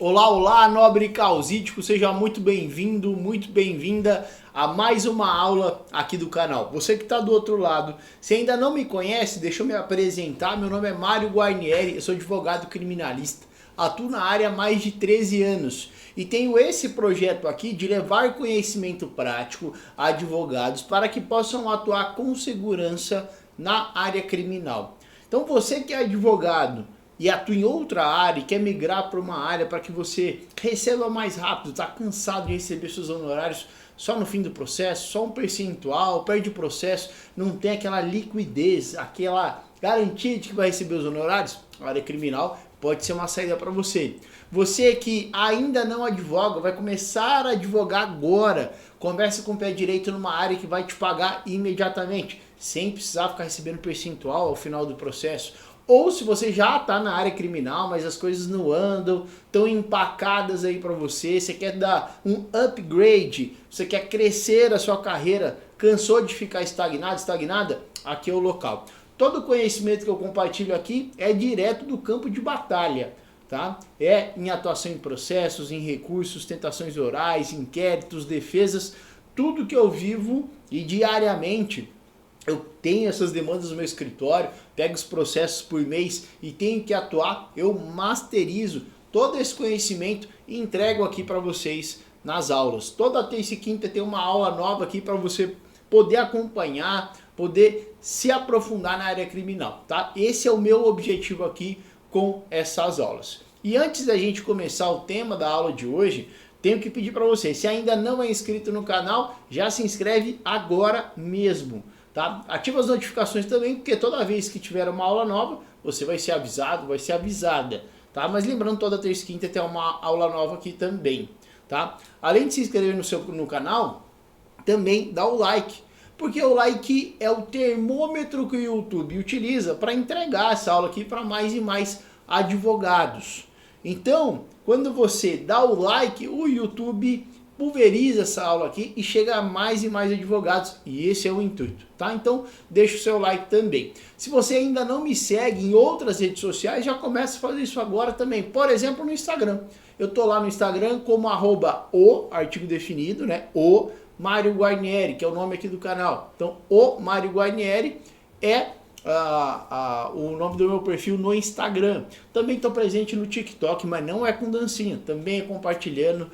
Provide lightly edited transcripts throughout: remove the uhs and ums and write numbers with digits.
Olá, olá, nobre causídico, seja muito bem-vindo, muito bem-vinda a mais uma aula aqui do canal. Você que está do outro lado, se ainda não me conhece, deixa eu me apresentar. Meu nome é Mário Guarnieri, eu sou advogado criminalista, atuo na área há mais de 13 anos e tenho esse projeto aqui de levar conhecimento prático a advogados para que possam atuar com segurança na área criminal. Então você que é advogado e atua em outra área e quer migrar para uma área para que você receba mais rápido, está cansado de receber seus honorários só no fim do processo, só um percentual, perde o processo, não tem aquela liquidez, aquela garantia de que vai receber os honorários, a área criminal pode ser uma saída para você. Você que ainda não advoga, vai começar a advogar agora, converse com o pé direito numa área que vai te pagar imediatamente, sem precisar ficar recebendo percentual ao final do processo. Ou se você já está na área criminal, mas as coisas não andam, estão empacadas aí para você, você quer dar um upgrade, você quer crescer a sua carreira, cansou de ficar estagnado, estagnada, aqui é o local. Todo o conhecimento que eu compartilho aqui é direto do campo de batalha, tá? É em atuação em processos, em recursos, tentações orais, inquéritos, defesas, tudo que eu vivo e diariamente. Eu tenho essas demandas no meu escritório, pego os processos por mês e tenho que atuar, eu masterizo todo esse conhecimento e entrego aqui para vocês nas aulas. Toda terça e quinta tem uma aula nova aqui para você poder acompanhar, poder se aprofundar na área criminal, tá? Esse é o meu objetivo aqui com essas aulas. E antes da gente começar o tema da aula de hoje, tenho que pedir para você, se ainda não é inscrito no canal, já se inscreve agora mesmo. Tá? Ativa as notificações também, porque toda vez que tiver uma aula nova, você vai ser avisado, vai ser avisada. Tá? Mas lembrando, toda terça e quinta tem uma aula nova aqui também. Tá? Além de se inscrever no canal, também dá o like. Porque o like é o termômetro que o YouTube utiliza para entregar essa aula aqui para mais e mais advogados. Então, quando você dá o like, o YouTube pulveriza essa aula aqui e chega a mais e mais advogados, e esse é o intuito, tá? Então deixa o seu like também. Se você ainda não me segue em outras redes sociais, já começa a fazer isso agora também, por exemplo no Instagram. Eu tô lá no Instagram como @o artigo definido, né? O Mário Guarnieri, que é o nome aqui do canal. Então o Mário Guarnieri é o nome do meu perfil no Instagram. Também estou presente no TikTok, mas não é com dancinha, também é compartilhando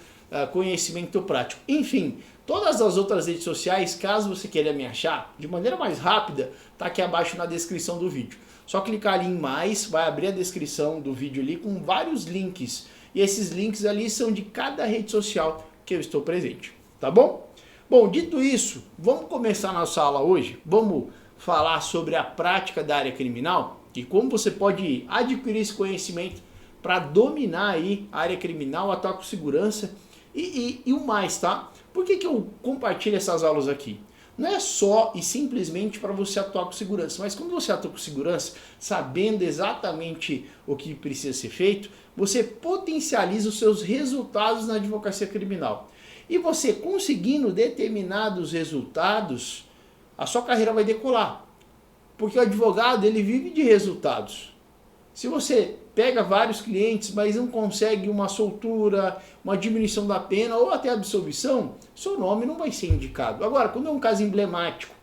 conhecimento prático. Enfim, todas as outras redes sociais, caso você queira me achar de maneira mais rápida, tá aqui abaixo na descrição do vídeo. Só clicar ali em mais, vai abrir a descrição do vídeo ali com vários links. E esses links ali são de cada rede social que eu estou presente, tá bom? Bom, dito isso, vamos começar nossa aula hoje. Vamos falar sobre a prática da área criminal e como você pode adquirir esse conhecimento para dominar aí a área criminal, atuar com segurança e o mais, tá? Por que eu compartilho essas aulas aqui? Não é só e simplesmente para você atuar com segurança, mas quando você atua com segurança, sabendo exatamente o que precisa ser feito, você potencializa os seus resultados na advocacia criminal. E você conseguindo determinados resultados, a sua carreira vai decolar. Porque o advogado, ele vive de resultados. Se você pega vários clientes, mas não consegue uma soltura, uma diminuição da pena ou até absolvição, seu nome não vai ser indicado. Agora, quando é um caso emblemático,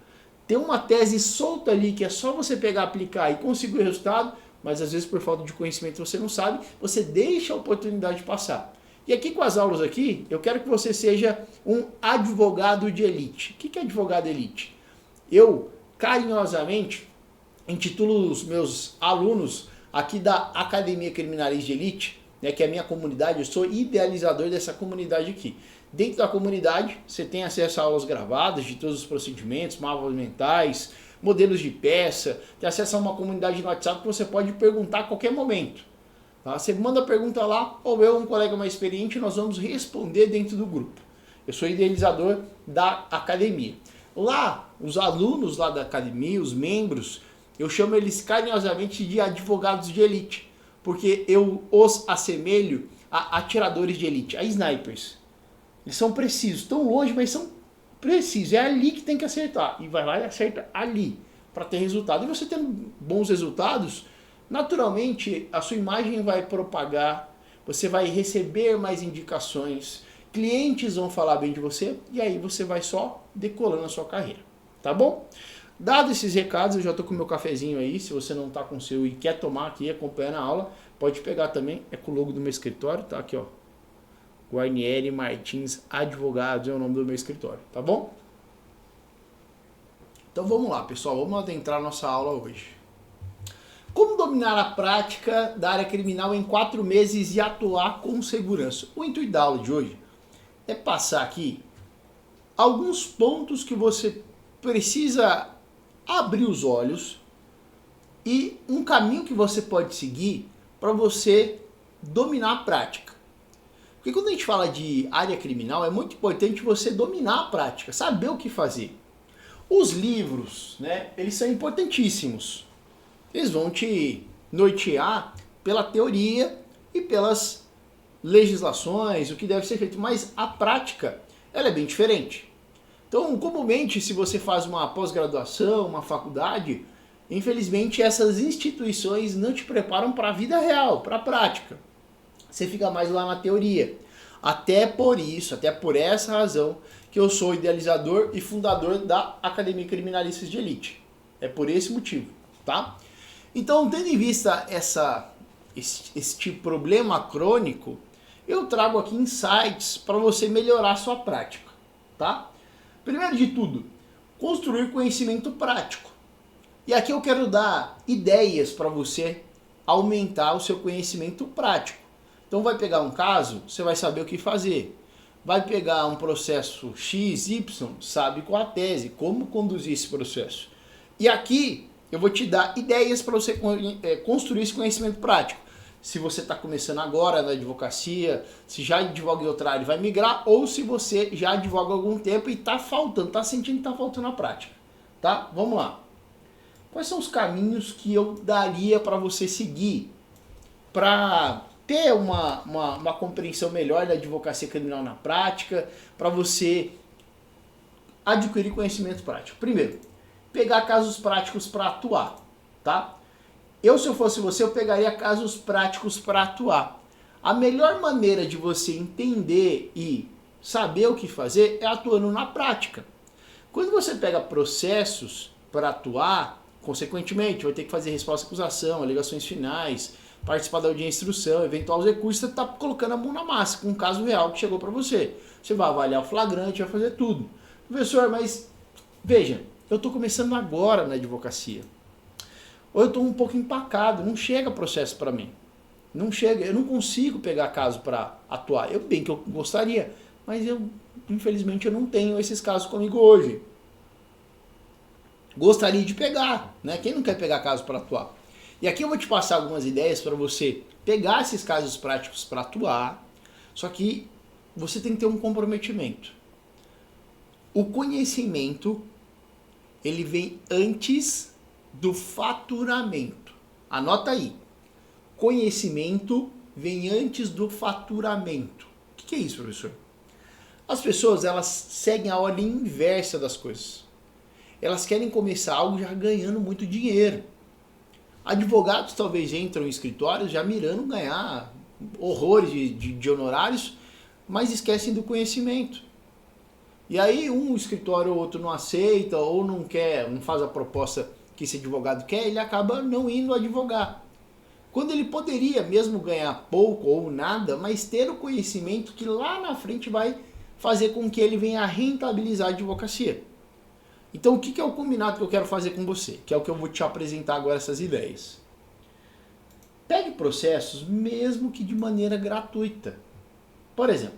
tem uma tese solta ali que é só você pegar, aplicar e conseguir o resultado, mas às vezes por falta de conhecimento você não sabe, você deixa a oportunidade passar. E aqui com as aulas aqui, eu quero que você seja um advogado de elite. O que é advogado elite? Eu, carinhosamente, intitulo os meus alunos aqui da Academia Criminalista de Elite, né, que é a minha comunidade, eu sou idealizador dessa comunidade aqui. Dentro da comunidade, você tem acesso a aulas gravadas de todos os procedimentos, mapas mentais, modelos de peça, tem acesso a uma comunidade no WhatsApp que você pode perguntar a qualquer momento. Tá? Você manda a pergunta lá, ou eu, um colega mais experiente, nós vamos responder dentro do grupo. Eu sou idealizador da academia. Lá, os alunos lá da academia, os membros, eu chamo eles carinhosamente de advogados de elite, porque eu os assemelho a atiradores de elite, a snipers. Eles são precisos, estão longe, mas são precisos. É ali que tem que acertar. E vai lá e acerta ali, para ter resultado. E você tendo bons resultados, naturalmente a sua imagem vai propagar, você vai receber mais indicações, clientes vão falar bem de você e aí você vai só decolando a sua carreira, tá bom? Dado esses recados, eu já estou com o meu cafezinho aí, se você não está com o seu e quer tomar aqui acompanhando a aula, pode pegar também, é com o logo do meu escritório, tá aqui ó, Guarnieri Martins Advogados é o nome do meu escritório, tá bom? Então vamos lá pessoal, vamos adentrar nossa aula hoje. Como dominar a prática da área criminal em 4 meses e atuar com segurança? O intuito da aula de hoje é passar aqui alguns pontos que você precisa abrir os olhos e um caminho que você pode seguir para você dominar a prática. Porque quando a gente fala de área criminal, é muito importante você dominar a prática, saber o que fazer. Os livros, né, eles são importantíssimos. Eles vão te nortear pela teoria e pelas legislações, o que deve ser feito, mas a prática, ela é bem diferente. Então, comumente, se você faz uma pós-graduação, uma faculdade, infelizmente essas instituições não te preparam para a vida real, para a prática. Você fica mais lá na teoria. Até por isso, até por essa razão, que eu sou idealizador e fundador da Academia Criminalistas de Elite. É por esse motivo, tá? Então, tendo em vista este problema crônico, eu trago aqui insights para você melhorar a sua prática, tá? Primeiro de tudo, construir conhecimento prático. E aqui eu quero dar ideias para você aumentar o seu conhecimento prático. Então vai pegar um caso, você vai saber o que fazer. Vai pegar um processo X, Y, sabe qual a tese, como conduzir esse processo. E aqui eu vou te dar ideias para você construir esse conhecimento prático. Se você está começando agora na advocacia, se já advoga em outra área e vai migrar, ou se você já advoga há algum tempo e está faltando, está sentindo que está faltando a prática. Tá? Vamos lá. Quais são os caminhos que eu daria para você seguir para ter uma compreensão melhor da advocacia criminal na prática, para você adquirir conhecimento prático? Primeiro, pegar casos práticos para atuar, tá? Se eu fosse você, eu pegaria casos práticos para atuar. A melhor maneira de você entender e saber o que fazer é atuando na prática. Quando você pega processos para atuar, consequentemente, vai ter que fazer resposta à acusação, alegações finais, participar da audiência de instrução, eventual recurso, você está colocando a mão na massa com um caso real que chegou para você. Você vai avaliar o flagrante, vai fazer tudo. Professor, mas veja, eu estou começando agora na advocacia. Ou eu estou um pouco empacado, não chega processo para mim. Não chega, eu não consigo pegar caso para atuar. Eu bem que eu gostaria, mas infelizmente eu não tenho esses casos comigo hoje. Gostaria de pegar, né? Quem não quer pegar caso para atuar? E aqui eu vou te passar algumas ideias para você pegar esses casos práticos para atuar, só que você tem que ter um comprometimento. O conhecimento, ele vem antes do faturamento. Anota aí. Conhecimento vem antes do faturamento. O que é isso, professor? As pessoas, elas seguem a ordem inversa das coisas. Elas querem começar algo já ganhando muito dinheiro. Advogados talvez entram em escritórios já mirando ganhar horrores de honorários, mas esquecem do conhecimento. E aí um escritório ou outro não aceita, ou não quer, não faz a proposta que esse advogado quer, ele acaba não indo advogar. Quando ele poderia mesmo ganhar pouco ou nada, mas ter o conhecimento que lá na frente vai fazer com que ele venha a rentabilizar a advocacia. Então o que é o combinado que eu quero fazer com você? Que é o que eu vou te apresentar agora, essas ideias. Pegue processos mesmo que de maneira gratuita. Por exemplo,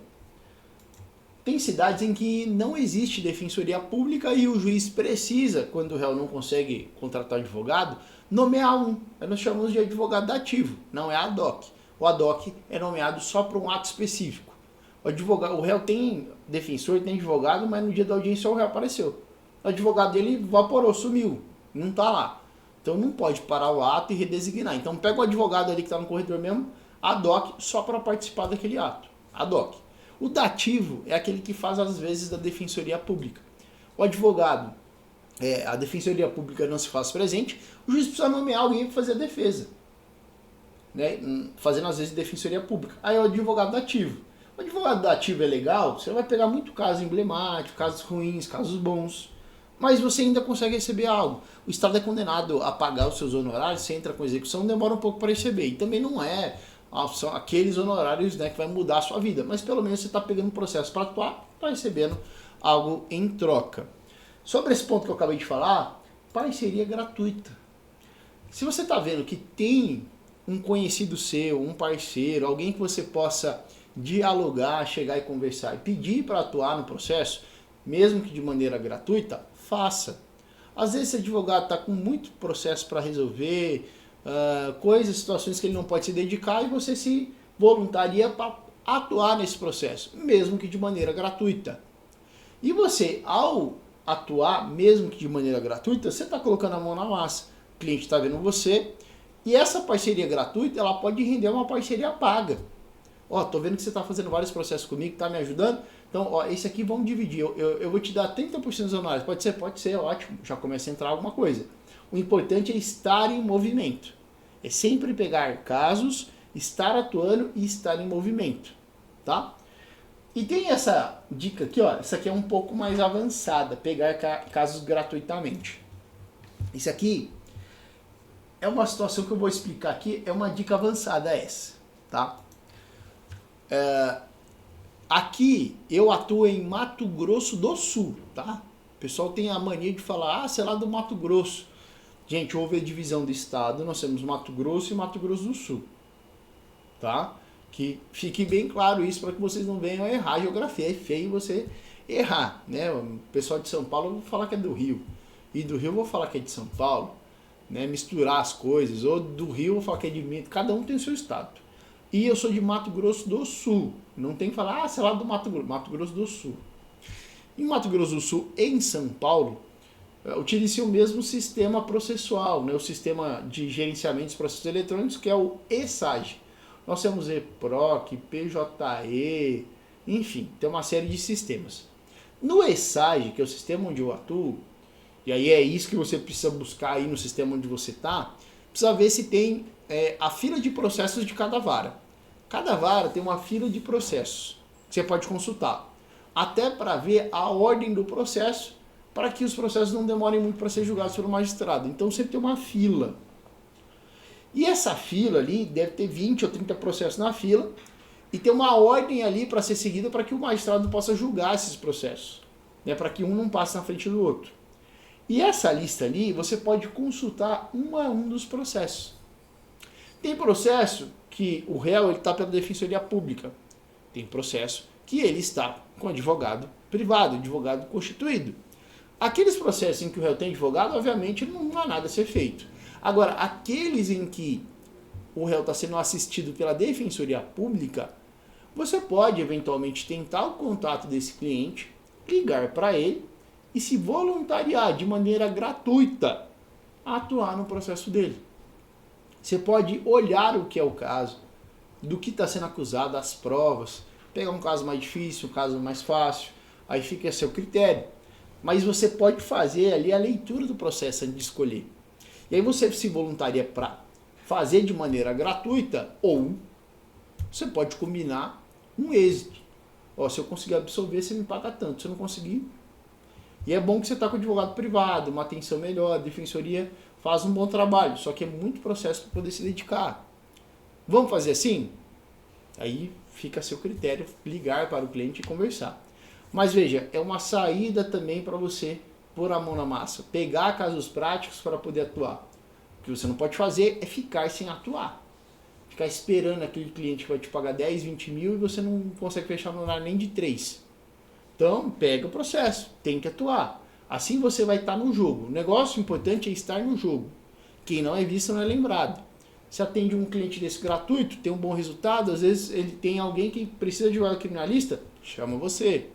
tem cidades em que não existe defensoria pública e o juiz precisa, quando o réu não consegue contratar advogado, nomear um. Nós chamamos de advogado dativo, não é ad hoc. O ad hoc é nomeado só para um ato específico. O réu tem defensor, tem advogado, mas no dia da audiência o réu apareceu. O advogado dele evaporou, sumiu, não está lá. Então não pode parar o ato e redesignar. Então pega o advogado ali que está no corredor mesmo, ad hoc, só para participar daquele ato. Ad hoc. O dativo é aquele que faz às vezes da defensoria pública. O advogado, a defensoria pública não se faz presente, o juiz precisa nomear alguém para fazer a defesa. né, fazendo às vezes defensoria pública. Aí é o advogado ativo. O advogado ativo é legal, você vai pegar muito caso emblemático, casos ruins, casos bons, mas você ainda consegue receber algo. O Estado é condenado a pagar os seus honorários, você entra com execução, demora um pouco para receber. E também não são aqueles honorários, né, que vai mudar a sua vida, mas pelo menos você está pegando um processo para atuar, está recebendo algo em troca. Sobre esse ponto que eu acabei de falar, parceria gratuita. Se você está vendo que tem um conhecido seu, um parceiro, alguém que você possa dialogar, chegar e conversar e pedir para atuar no processo, mesmo que de maneira gratuita, faça. Às vezes esse advogado está com muito processo para resolver, coisas, situações que ele não pode se dedicar, e você se voluntaria para atuar nesse processo, mesmo que de maneira gratuita. E você, ao atuar, mesmo que de maneira gratuita, você está colocando a mão na massa, o cliente está vendo você, e essa parceria gratuita ela pode render uma parceria paga. Ó, tô vendo que você está fazendo vários processos comigo, está me ajudando, então ó, esse aqui vamos dividir, eu vou te dar 30% dos honorários, pode ser, ótimo, já começa a entrar alguma coisa. O importante é estar em movimento, é sempre pegar casos, estar atuando e estar em movimento, tá? E tem essa dica aqui, ó, essa aqui é um pouco mais avançada, pegar casos gratuitamente. Isso aqui é uma situação que eu vou explicar aqui, é uma dica avançada essa, tá? Aqui eu atuo em Mato Grosso do Sul, tá? O pessoal tem a mania de falar, sei lá do Mato Grosso. Gente, houve a divisão do estado, nós temos Mato Grosso e Mato Grosso do Sul, tá? Que fique bem claro isso para que vocês não venham a errar a geografia. É feio você errar, né? O pessoal de São Paulo eu vou falar que é do Rio, e do Rio eu vou falar que é de São Paulo, né? Misturar as coisas, ou do Rio eu vou falar que é de Minas, cada um tem o seu estado. E eu sou de Mato Grosso do Sul, não tem que falar, sei lá do Mato Grosso do Sul. Em Mato Grosso do Sul e em São Paulo, utiliza o mesmo sistema processual, né? O sistema de gerenciamento dos processos eletrônicos, que é o ESAG. Nós temos EPROC, PJE, enfim, tem uma série de sistemas. No ESAG, que é o sistema onde eu atuo, e aí é isso que você precisa buscar aí no sistema onde você está, precisa ver se tem a fila de processos de cada vara. Cada vara tem uma fila de processos que você pode consultar, até para ver a ordem do processo, para que os processos não demorem muito para ser julgados pelo magistrado. Então sempre tem uma fila. E essa fila ali deve ter 20 ou 30 processos na fila, e tem uma ordem ali para ser seguida para que o magistrado possa julgar esses processos, né, para que um não passe na frente do outro. E essa lista ali você pode consultar um a um dos processos. Tem processo que o réu está pela defensoria pública, tem processo que ele está com advogado privado, advogado constituído. Aqueles processos em que o réu tem advogado, obviamente não há nada a ser feito. Agora, aqueles em que o réu está sendo assistido pela defensoria pública, você pode eventualmente tentar o contato desse cliente, ligar para ele e se voluntariar de maneira gratuita a atuar no processo dele. Você pode olhar o que é o caso, do que está sendo acusado, as provas, pegar um caso mais difícil, um caso mais fácil, aí fica a seu critério. Mas você pode fazer ali a leitura do processo antes de escolher. E aí você se voluntaria para fazer de maneira gratuita, ou você pode combinar um êxito. Ó, se eu conseguir absolver, você me paga tanto. Se eu não conseguir... E é bom que você está com advogado privado, uma atenção melhor, a defensoria faz um bom trabalho, só que é muito processo para poder se dedicar. Vamos fazer assim? Aí fica a seu critério ligar para o cliente e conversar. Mas veja, é uma saída também para você pôr a mão na massa, pegar casos práticos para poder atuar. O que você não pode fazer é ficar sem atuar. Ficar esperando aquele cliente que vai te pagar 10, 20 mil e você não consegue fechar no horário nem de 3. Então, pega o processo, tem que atuar. Assim você vai estar no jogo. O negócio importante é estar no jogo. Quem não é visto não é lembrado. Se atende um cliente desse gratuito, tem um bom resultado, às vezes ele tem alguém que precisa de um criminalista, chama você.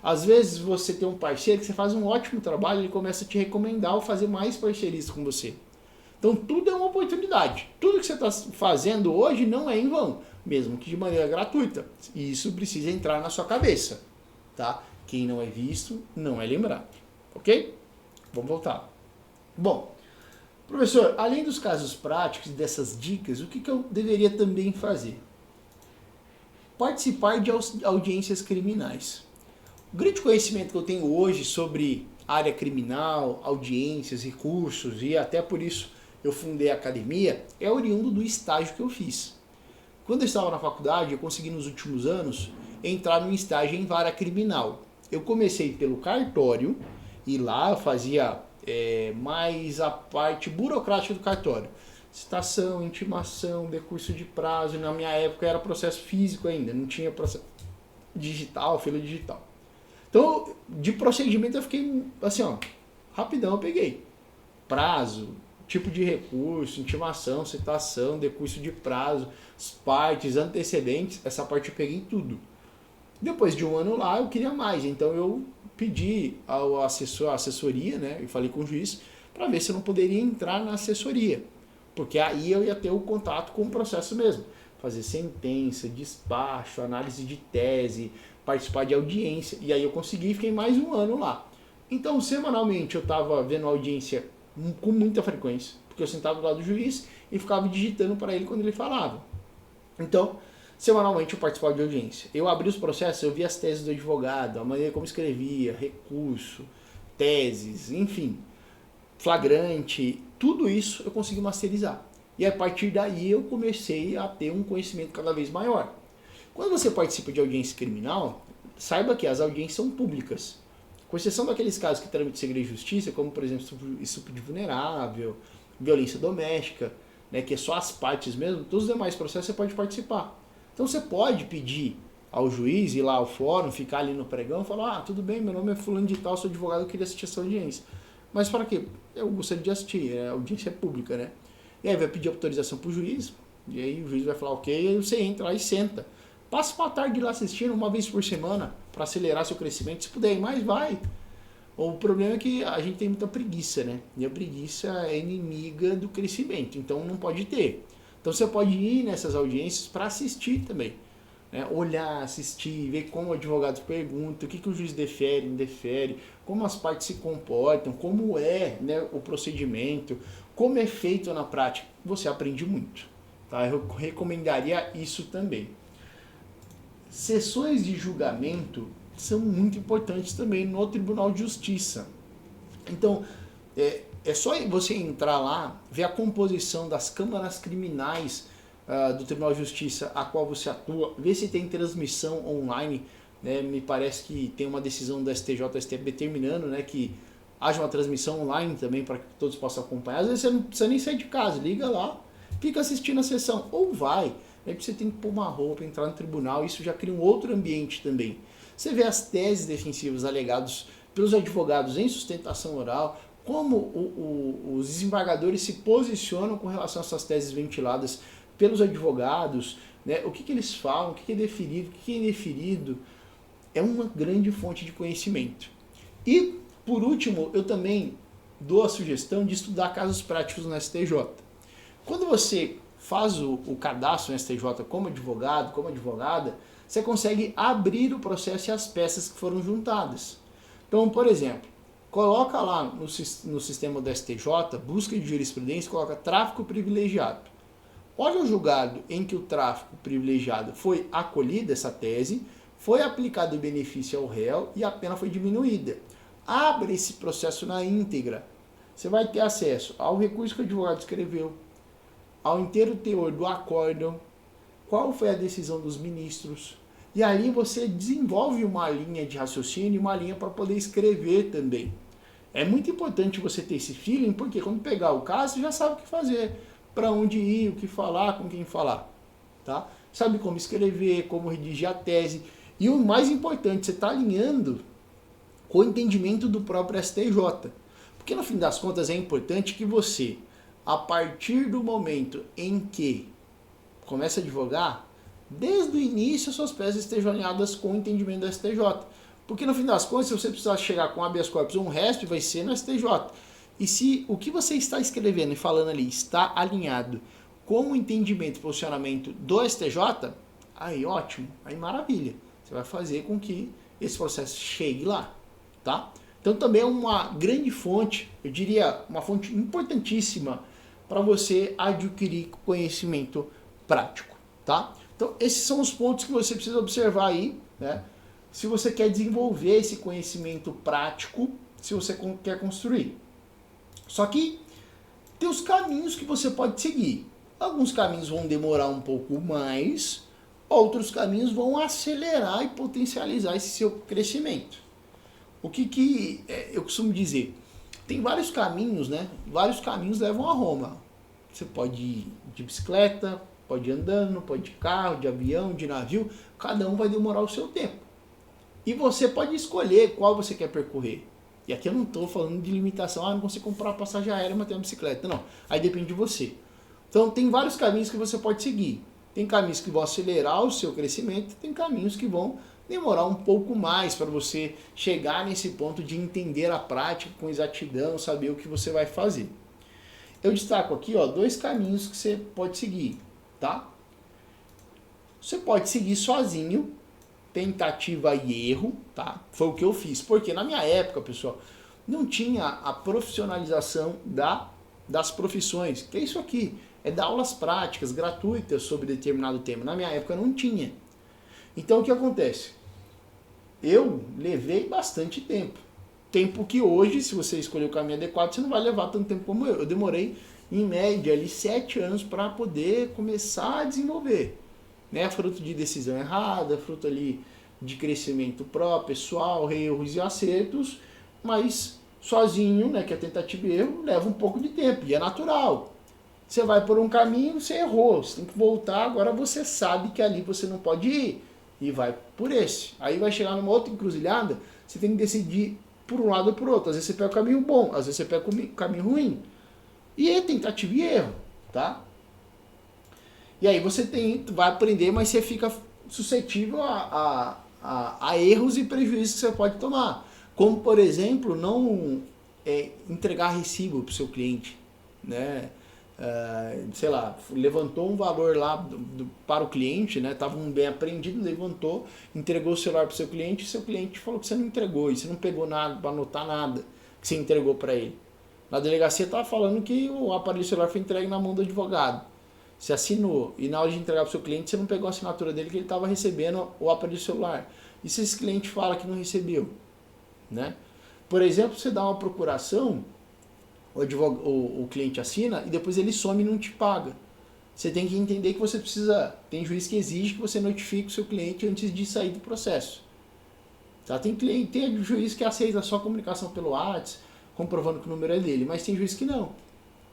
Às vezes você tem um parceiro que você faz um ótimo trabalho, ele começa a te recomendar ou fazer mais parceiristas com você. Então tudo é uma oportunidade. Tudo que você está fazendo hoje não é em vão, mesmo que de maneira gratuita. E isso precisa entrar na sua cabeça. Tá? Quem não é visto não é lembrado. Ok? Vamos voltar. Bom, Professor, além dos casos práticos e dessas dicas, o que eu deveria também fazer? Participar de audiências criminais. O grande conhecimento que eu tenho hoje sobre área criminal, audiências, recursos e até por isso eu fundei a academia é oriundo do estágio que eu fiz. Quando eu estava na faculdade, eu consegui nos últimos anos entrar num estágio em vara criminal. Eu comecei pelo cartório e lá eu fazia mais a parte burocrática do cartório. Citação, intimação, decurso de prazo. Na minha época era processo físico ainda, não tinha processo digital, fila digital. Então, de procedimento eu fiquei assim, ó, rapidão eu peguei. Prazo, tipo de recurso, intimação, citação, decurso de prazo, as partes, antecedentes, essa parte eu peguei tudo. Depois de um ano lá eu queria mais, então eu pedi ao assessoria, né, e falei com o juiz para ver se eu não poderia entrar na assessoria, porque aí eu ia ter o contato com o processo mesmo, fazer sentença, despacho, análise de tese, participar de audiência, e aí eu consegui e fiquei mais um ano lá. Então, semanalmente eu estava vendo audiência com muita frequência, porque eu sentava do lado do juiz e ficava digitando para ele quando ele falava. Então, semanalmente eu participava de audiência. Eu abri os processos, eu via as teses do advogado, a maneira como escrevia, recurso, teses, enfim, flagrante, tudo isso eu consegui masterizar. E a partir daí eu comecei a ter um conhecimento cada vez maior. Quando você participa de audiência criminal, saiba que as audiências são públicas. Com exceção daqueles casos que tramitam segredo de justiça, como por exemplo estupro de vulnerável, violência doméstica, né, que é só as partes mesmo, todos os demais processos você pode participar. Então você pode pedir ao juiz, ir lá ao fórum, ficar ali no pregão e falar, tudo bem, meu nome é fulano de tal, sou advogado, eu queria assistir essa audiência. Mas para quê? Eu gostaria de assistir, a audiência é pública, né? E aí vai pedir autorização para o juiz, e aí o juiz vai falar ok, e aí você entra lá e senta. Passa uma tarde lá assistindo uma vez por semana para acelerar seu crescimento. Se puder ir mais, vai. O problema é que a gente tem muita preguiça, né? E a preguiça é inimiga do crescimento, então não pode ter. Então você pode ir nessas audiências para assistir também. Né? Olhar, assistir, ver como o advogado pergunta, o que o juiz defere, não defere, como as partes se comportam, como é, né, o procedimento, como é feito na prática. Você aprende muito. Tá? Eu recomendaria isso também. Sessões de julgamento são muito importantes também no Tribunal de Justiça. Então, é só você entrar lá, ver a composição das câmaras criminais do Tribunal de Justiça a qual você atua, ver se tem transmissão online, né? Me parece que tem uma decisão do STJ-STF determinando, né, que haja uma transmissão online também para que todos possam acompanhar. Às vezes você não precisa nem sair de casa, liga lá, fica assistindo a sessão, ou vai. Aí você tem que pôr uma roupa, entrar no tribunal, isso já cria um outro ambiente também. Você vê as teses defensivas alegadas pelos advogados em sustentação oral, como os desembargadores se posicionam com relação a essas teses ventiladas pelos advogados, né? O que eles falam, o que é deferido, o que é indeferido. É uma grande fonte de conhecimento. E, por último, eu também dou a sugestão de estudar casos práticos no STJ. Quando você faz o cadastro no STJ como advogado, como advogada, você consegue abrir o processo e as peças que foram juntadas. Então, por exemplo, coloca lá no sistema do STJ, busca de jurisprudência, coloca tráfico privilegiado. Olha o julgado em que o tráfico privilegiado foi acolhida, essa tese, foi aplicado o benefício ao réu e a pena foi diminuída. Abre esse processo na íntegra. Você vai ter acesso ao recurso que o advogado escreveu, ao inteiro teor do acórdão, qual foi a decisão dos ministros, e aí você desenvolve uma linha de raciocínio e uma linha para poder escrever também. É muito importante você ter esse feeling, porque quando pegar o caso, você já sabe o que fazer, para onde ir, o que falar, com quem falar. Tá? Sabe como escrever, como redigir a tese, e o mais importante, você está alinhando com o entendimento do próprio STJ. Porque no fim das contas é importante que você, a partir do momento em que começa a advogar, desde o início suas peças estejam alinhadas com o entendimento do STJ. Porque no fim das contas, se você precisar chegar com habeas corpus ou um resto, vai ser no STJ. E se o que você está escrevendo e falando ali está alinhado com o entendimento e posicionamento do STJ, aí ótimo, aí maravilha. Você vai fazer com que esse processo chegue lá, tá? Então também é uma grande fonte, eu diria uma fonte importantíssima para você adquirir conhecimento prático, tá? Então esses são os pontos que você precisa observar aí, né? Se você quer desenvolver esse conhecimento prático, se você quer construir. Só que tem os caminhos que você pode seguir. Alguns caminhos vão demorar um pouco mais, outros caminhos vão acelerar e potencializar esse seu crescimento. O que eu costumo dizer? Tem vários caminhos, né? Vários caminhos levam a Roma. Você pode ir de bicicleta, pode ir andando, pode ir de carro, de avião, de navio. Cada um vai demorar o seu tempo. E você pode escolher qual você quer percorrer. E aqui eu não estou falando de limitação, não consigo comprar uma passagem aérea, mas tem uma bicicleta. Não, aí depende de você. Então tem vários caminhos que você pode seguir. Tem caminhos que vão acelerar o seu crescimento, tem caminhos que vão demorar um pouco mais para você chegar nesse ponto de entender a prática com exatidão, saber o que você vai fazer. Eu destaco aqui, dois caminhos que você pode seguir, tá? Você pode seguir sozinho, tentativa e erro, tá? Foi o que eu fiz, porque na minha época, pessoal, não tinha a profissionalização das profissões, que é isso aqui, é dar aulas práticas, gratuitas sobre determinado tema. Na minha época não tinha. Então o que acontece? Eu levei bastante tempo. Tempo que hoje, se você escolher o caminho adequado, você não vai levar tanto tempo como eu. Eu demorei, em média, ali 7 anos para poder começar a desenvolver. Né? Fruto de decisão errada, fruto ali de crescimento próprio, pessoal, erros e acertos, mas sozinho, né, que é tentativa e erro, leva um pouco de tempo, e é natural. Você vai por um caminho, você errou, você tem que voltar, agora você sabe que ali você não pode ir, e vai por esse. Aí vai chegar numa outra encruzilhada, você tem que decidir por um lado ou por outro. Às vezes você pega o caminho bom, às vezes você pega o caminho ruim. E é tentativa e erro, tá? E aí você vai aprender, mas você fica suscetível a erros e prejuízos que você pode tomar. Como, por exemplo, não entregar recibo para o seu cliente, né? Sei lá, levantou um valor lá para o cliente, né? Estava um bem apreendido, levantou, entregou o celular para o seu cliente falou que você não entregou, e você não pegou nada para anotar nada que você entregou para ele. Na delegacia estava falando que o aparelho celular foi entregue na mão do advogado. Você assinou, e na hora de entregar para o seu cliente, você não pegou a assinatura dele que ele estava recebendo o aparelho celular. E se esse cliente fala que não recebeu? Né? Por exemplo, você dá uma procuração, o cliente assina e depois ele some e não te paga. Você tem que entender que você precisa, tem juiz que exige que você notifique o seu cliente antes de sair do processo. Tá? Tem juiz que aceita só a comunicação pelo WhatsApp, comprovando que o número é dele, mas tem juiz que não.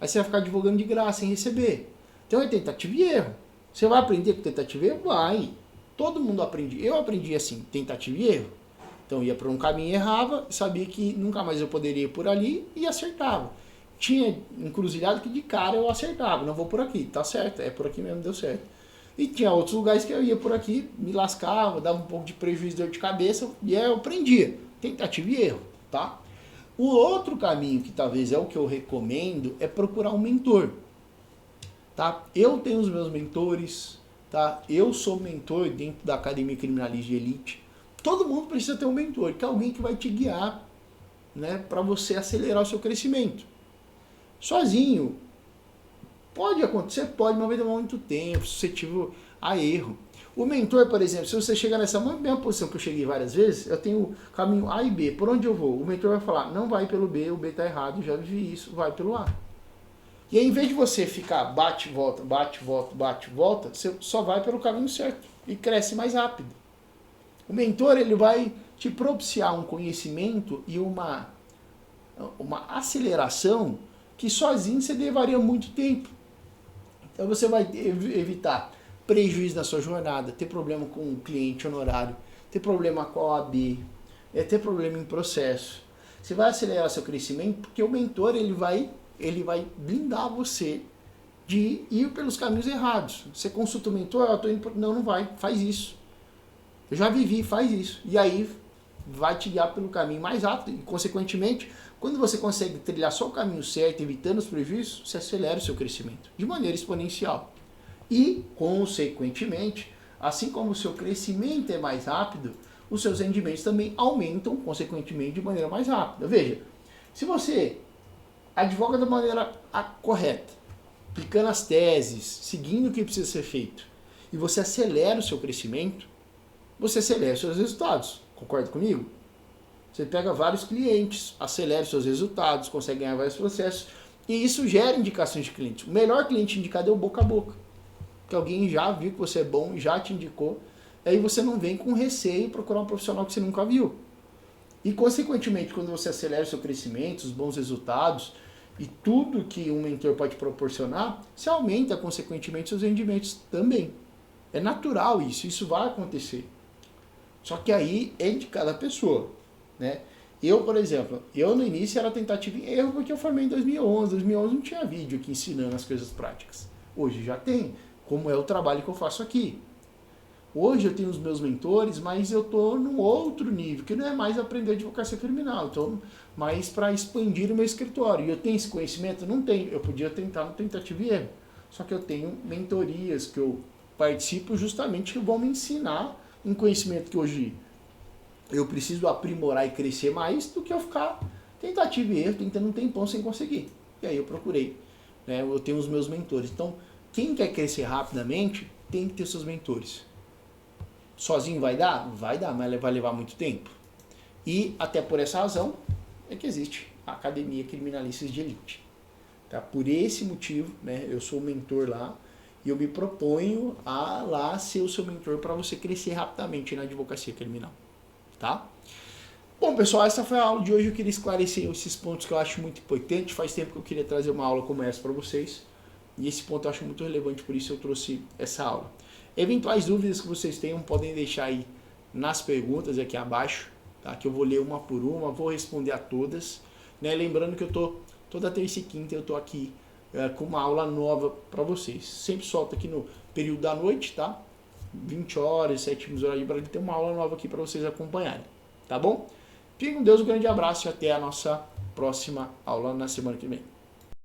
Aí você vai ficar advogando de graça sem receber. Então é tentativa e erro. Você vai aprender com tentativa e erro? Vai. Todo mundo aprende. Eu aprendi assim, tentativa e erro. Então ia para um caminho e errava, sabia que nunca mais eu poderia ir por ali e acertava. Tinha encruzilhado que de cara eu acertava, não vou por aqui, tá certo, é por aqui mesmo, deu certo. E tinha outros lugares que eu ia por aqui, me lascava, dava um pouco de prejuízo, dor de cabeça, e aí eu aprendia. Tentativa e erro, tá? O outro caminho, que talvez é o que eu recomendo, é procurar um mentor. Tá? Eu tenho os meus mentores, tá? Eu sou mentor dentro da Academia Criminalista de Elite. Todo mundo precisa ter um mentor, que é alguém que vai te guiar, né, para você acelerar o seu crescimento. Sozinho, pode acontecer, pode, mas vai demorar muito tempo, suscetível a erro. O mentor, por exemplo, se você chegar nessa mesma posição que eu cheguei várias vezes, eu tenho caminho A e B, por onde eu vou? O mentor vai falar, não vai pelo B, o B está errado, já vivi isso, vai pelo A. E aí, em vez de você ficar bate, volta, você só vai pelo caminho certo e cresce mais rápido. O mentor, ele vai te propiciar um conhecimento e uma aceleração que sozinho você levaria muito tempo. Então você vai evitar prejuízo na sua jornada, ter problema com o cliente honorário, ter problema com a OAB, ter problema em processo. Você vai acelerar seu crescimento porque o mentor ele vai blindar você de ir pelos caminhos errados. Você consulta o mentor, eu tô indo não vai, faz isso. Eu já vivi, faz isso. E aí vai te guiar pelo caminho mais rápido e, consequentemente, quando você consegue trilhar só o caminho certo, evitando os prejuízos, você acelera o seu crescimento de maneira exponencial. E, consequentemente, assim como o seu crescimento é mais rápido, os seus rendimentos também aumentam, consequentemente, de maneira mais rápida. Veja, se você advoga da maneira correta, aplicando as teses, seguindo o que precisa ser feito, e você acelera o seu crescimento, você acelera os seus resultados. Concorda comigo? Você pega vários clientes, acelera os seus resultados, consegue ganhar vários processos, e isso gera indicações de clientes. O melhor cliente indicado é o boca a boca, que alguém já viu que você é bom, já te indicou, aí você não vem com receio procurar um profissional que você nunca viu. E, consequentemente, quando você acelera o seu crescimento, os bons resultados e tudo que um mentor pode proporcionar, você aumenta, consequentemente, seus rendimentos também. É natural isso vai acontecer. Só que aí é de cada pessoa, né? Eu, por exemplo, no início era tentativa e erro porque eu formei em 2011. 2011 não tinha vídeo aqui ensinando as coisas práticas. Hoje já tem, como é o trabalho que eu faço aqui. Hoje eu tenho os meus mentores, mas eu estou num outro nível, que não é mais aprender advocacia criminal, eu estou mais para expandir o meu escritório. E eu tenho esse conhecimento? Não tenho. Eu podia tentar no tentativa e erro. Só que eu tenho mentorias que eu participo justamente que vão me ensinar um conhecimento que hoje eu preciso aprimorar e crescer mais do que eu ficar tentativa e erro, tentando um tempão sem conseguir. E aí eu procurei. Né? Eu tenho os meus mentores. Então, quem quer crescer rapidamente tem que ter seus mentores. Sozinho vai dar? Vai dar, mas vai levar muito tempo. E até por essa razão é que existe a Academia Criminalistas de Elite. Tá? Por esse motivo, né, eu sou o mentor lá e eu me proponho a lá ser o seu mentor para você crescer rapidamente na advocacia criminal. Tá? Bom, pessoal, essa foi a aula de hoje. Eu queria esclarecer esses pontos que eu acho muito importante. Faz tempo que eu queria trazer uma aula como essa para vocês. E esse ponto eu acho muito relevante, por isso eu trouxe essa aula. Eventuais dúvidas que vocês tenham, podem deixar aí nas perguntas aqui abaixo, tá? Que eu vou ler uma por uma, vou responder a todas. Né? Lembrando que eu tô toda terça e quinta eu tô aqui com uma aula nova para vocês. Sempre solto aqui no período da noite, tá? 20 horas, 7 horas de Brasília, tem uma aula nova aqui para vocês acompanharem, tá bom? Fiquem com Deus, um grande abraço e até a nossa próxima aula na semana que vem.